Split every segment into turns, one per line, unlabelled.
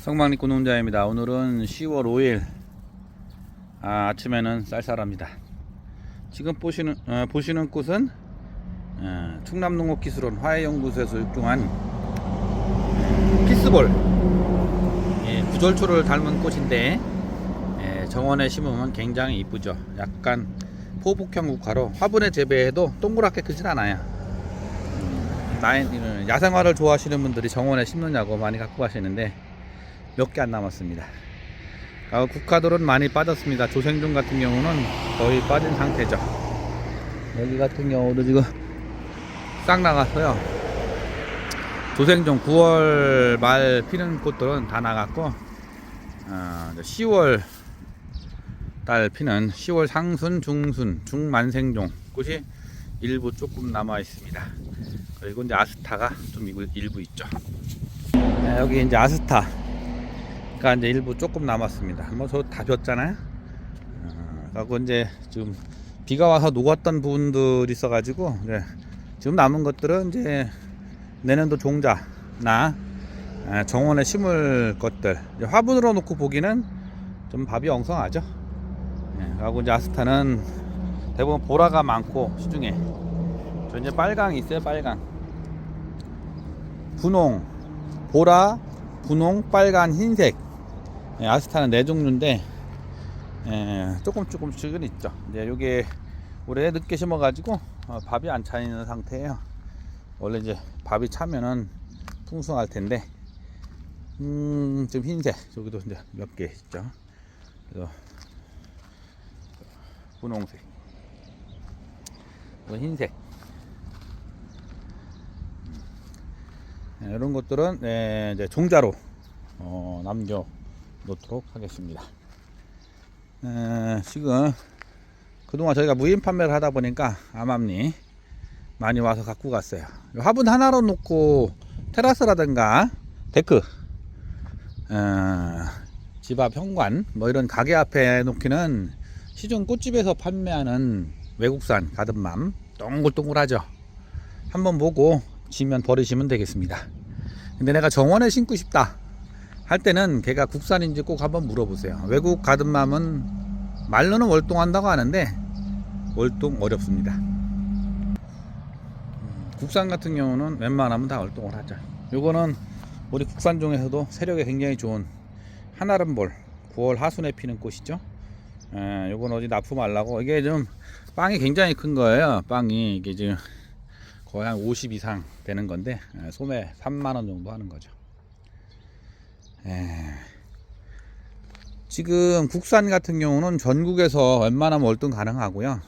성막리꾼 농자입니다. 오늘은 10월 5일 아침에는 쌀쌀합니다. 지금 보시는 꽃은 충남농업기술원 화훼연구소에서 육종한 피스볼 구절초를 닮은 꽃인데 정원에 심으면 굉장히 이쁘죠. 약간 포복형 국화로 화분에 재배해도 동그랗게 크진 않아요. 야생화를 좋아하시는 분들이 정원에 심느냐고 많이 갖고 가시는데 몇 개 안 남았습니다. 국화들은 많이 빠졌습니다. 조생종 같은 경우는 거의 빠진 상태죠. 여기 같은 경우도 지금 싹 나갔어요. 조생종 9월 말 피는 꽃들은 다 나갔고 10월 달 피는 10월 상순, 중순, 중만생종 꽃이 일부 조금 남아 있습니다. 그리고 이제 아스타가 좀 일부 있죠. 여기 이제 아스타가 이제 일부 조금 남았습니다. 뭐 저 다 폈잖아요. 그리고 이제 지금 비가 와서 녹았던 부분들이 있어가지고 지금 남은 것들은 이제 내년도 종자나 정원에 심을 것들 화분으로 놓고 보기는 좀 밥이 엉성하죠. 그리고 이제 아스타는 대부분 보라가 많고 시중에 저 이제 빨강이 있어요. 빨강, 분홍, 보라, 분홍, 빨간, 흰색. 아스타는 4종류인데 조금씩은 있죠. 이제 요게 올해 늦게 심어가지고 밥이 안 차 있는 상태예요. 원래 이제 밥이 차면은 풍성할 텐데 지금 흰색 저기도 이제 몇 개 있죠. 그래서 분홍색, 흰색 이런 것들은 이제 종자로 남겨 놓도록 하겠습니다. 지금 그동안 저희가 무인 판매를 하다 보니까 암암리 많이 와서 갖고 갔어요. 화분 하나로 놓고 테라스라든가 데크, 집 앞 현관 뭐 이런 가게 앞에 놓기는 시중 꽃집에서 판매하는 외국산 가든맘 동글동글하죠. 한번 보고 지면 버리시면 되겠습니다. 근데 내가 정원에 심고 싶다 할 때는 걔가 국산인지 꼭 한번 물어보세요. 외국 가든맘은 말로는 월동한다고 하는데 월동 어렵습니다. 국산 같은 경우는 웬만하면 다 월동을 하죠. 요거는 우리 국산종에서도 세력이 굉장히 좋은 한아름볼 9월 하순에 피는 꽃이죠. 요건 어디 납품하려고 이게 좀 빵이 굉장히 큰 거예요. 빵이 이게 지금 거의 한 50 이상 되는 건데 소매 3만원 정도 하는 거죠. 지금 국산 같은 경우는 전국에서 웬만하면 월동 가능하고요.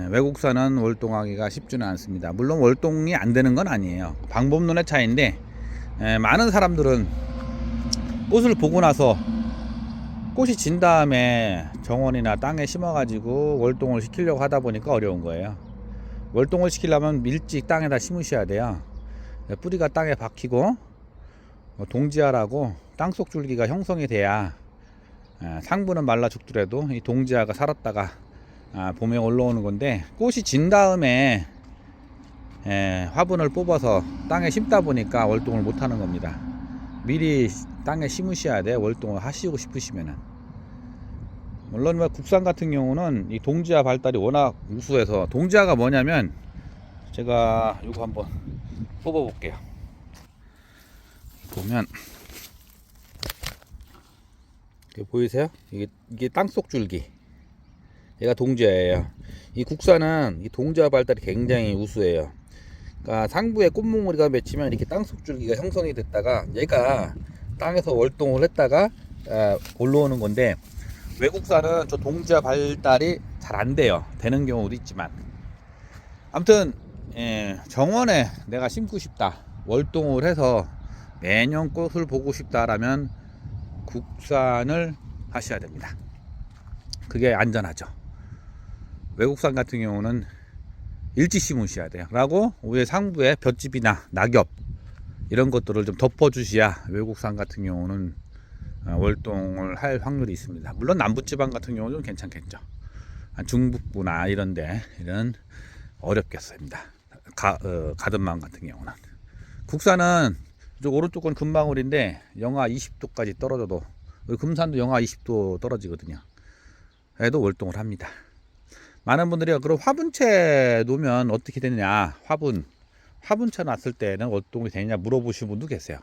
외국산은 월동하기가 쉽지는 않습니다. 물론 월동이 안 되는 건 아니에요. 방법론의 차이인데 많은 사람들은 꽃을 보고 나서 꽃이 진 다음에 정원이나 땅에 심어 가지고 월동을 시키려고 하다 보니까 어려운 거예요. 월동을 시키려면 일찍 땅에다 심으셔야 돼요. 뿌리가 땅에 박히고 동지화라고 땅속 줄기가 형성이 돼야 상부는 말라 죽더라도 이 동지화가 살았다가 봄에 올라오는 건데, 꽃이 진 다음에 화분을 뽑아서 땅에 심다 보니까 월동을 못 하는 겁니다. 미리 땅에 심으셔야 돼요. 월동을 하시고 싶으시면은. 물론 국산 같은 경우는 이 동지화 발달이 워낙 우수해서, 동지화가 뭐냐면 제가 이거 한번 뽑아 볼게요. 보면 보이세요? 이게 땅속 줄기, 얘가 동지화예요. 이 국산은 이 동지화 발달이 굉장히 우수해요. 그러니까 상부에 꽃몽우리가 맺히면 이렇게 땅속 줄기가 형성이 됐다가 얘가 땅에서 월동을 했다가 올라오는 건데, 외국산은 저 동지화 발달이 잘 안 돼요. 되는 경우도 있지만, 아무튼 정원에 내가 심고 싶다, 월동을 해서 매년 꽃을 보고 싶다라면 국산을 하셔야 됩니다. 그게 안전하죠. 외국산 같은 경우는 일찍 심으셔야 돼요. 라고 위에 상부에 볏짚이나 낙엽 이런 것들을 좀 덮어 주셔야 외국산 같은 경우는 월동을 할 확률이 있습니다. 물론 남부지방 같은 경우는 괜찮겠죠. 중북부나 이런데 이런 어렵겠습니다. 가든맘 같은 경우는. 국산은 이쪽 오른쪽 건 금방울인데 영하 20도까지 떨어져도, 금산도 영하 20도 떨어지거든요. 그래도 월동을 합니다. 많은 분들이 그럼 화분채 놓으면 어떻게 되느냐, 화분채 놨을 때는 월동이 되느냐 물어보시는 분도 계세요.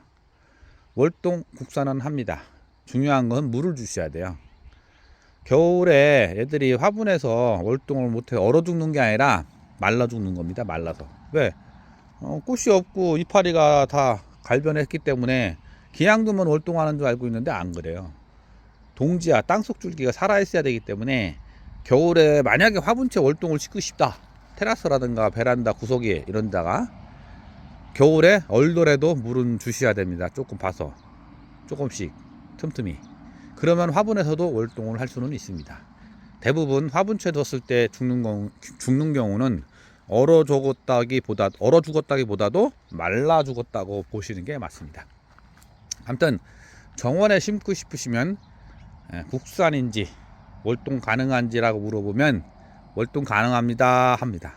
월동 국산은 합니다. 중요한 건 물을 주셔야 돼요. 겨울에 애들이 화분에서 월동을 못해 얼어 죽는 게 아니라 말라 죽는 겁니다. 말라서. 왜? 꽃이 없고 이파리가 다 갈변했기 때문에 그냥 두면 월동하는 줄 알고 있는데 안 그래요. 동지야, 땅속 줄기가 살아있어야 되기 때문에 겨울에 만약에 화분채 월동을 시키고 싶다, 테라스라든가 베란다 구석에 이런 데다가 겨울에 얼더라도 물은 주셔야 됩니다. 조금 봐서, 조금씩 틈틈이. 그러면 화분에서도 월동을 할 수는 있습니다. 대부분 화분채 뒀을 때 죽는 경우는 얼어 죽었다기보다도 말라 죽었다고 보시는 게 맞습니다. 아무튼 정원에 심고 싶으시면 국산인지 월동 가능한지라고 물어보면 월동 가능합니다 합니다.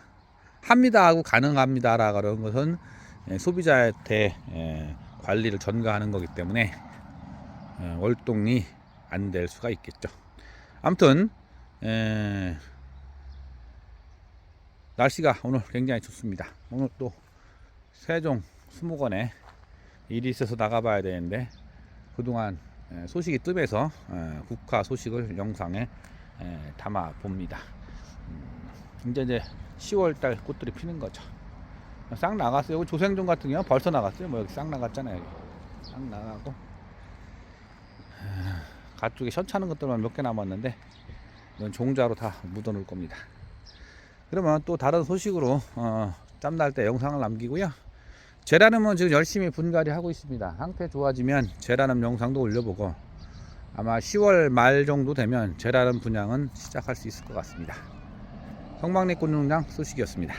합니다 하고 가능합니다라고 하는 것은 소비자한테 관리를 전가하는 거기 때문에 월동이 안 될 수가 있겠죠. 아무튼 날씨가 오늘 굉장히 좋습니다. 오늘 또 세종 수목원에 일이 있어서 나가봐야 되는데 그동안 소식이 뜸해서 국화 소식을 영상에 담아 봅니다. 이제 10월달 꽃들이 피는 거죠. 싹 나갔어요. 여기 조생종 같은 경우는 벌써 나갔어요. 뭐 여기 싹 나갔잖아요. 여기. 싹 나가고 가쪽에 셔차는 것들만 몇 개 남았는데 이건 종자로 다 묻어 놓을 겁니다. 그러면 또 다른 소식으로 짬날 때 영상을 남기고요. 제라늄은 지금 열심히 분갈이 하고 있습니다. 상태 좋아지면 제라늄 영상도 올려보고 아마 10월 말 정도 되면 제라늄 분양은 시작할 수 있을 것 같습니다. 성막리 꽃농장 소식이었습니다.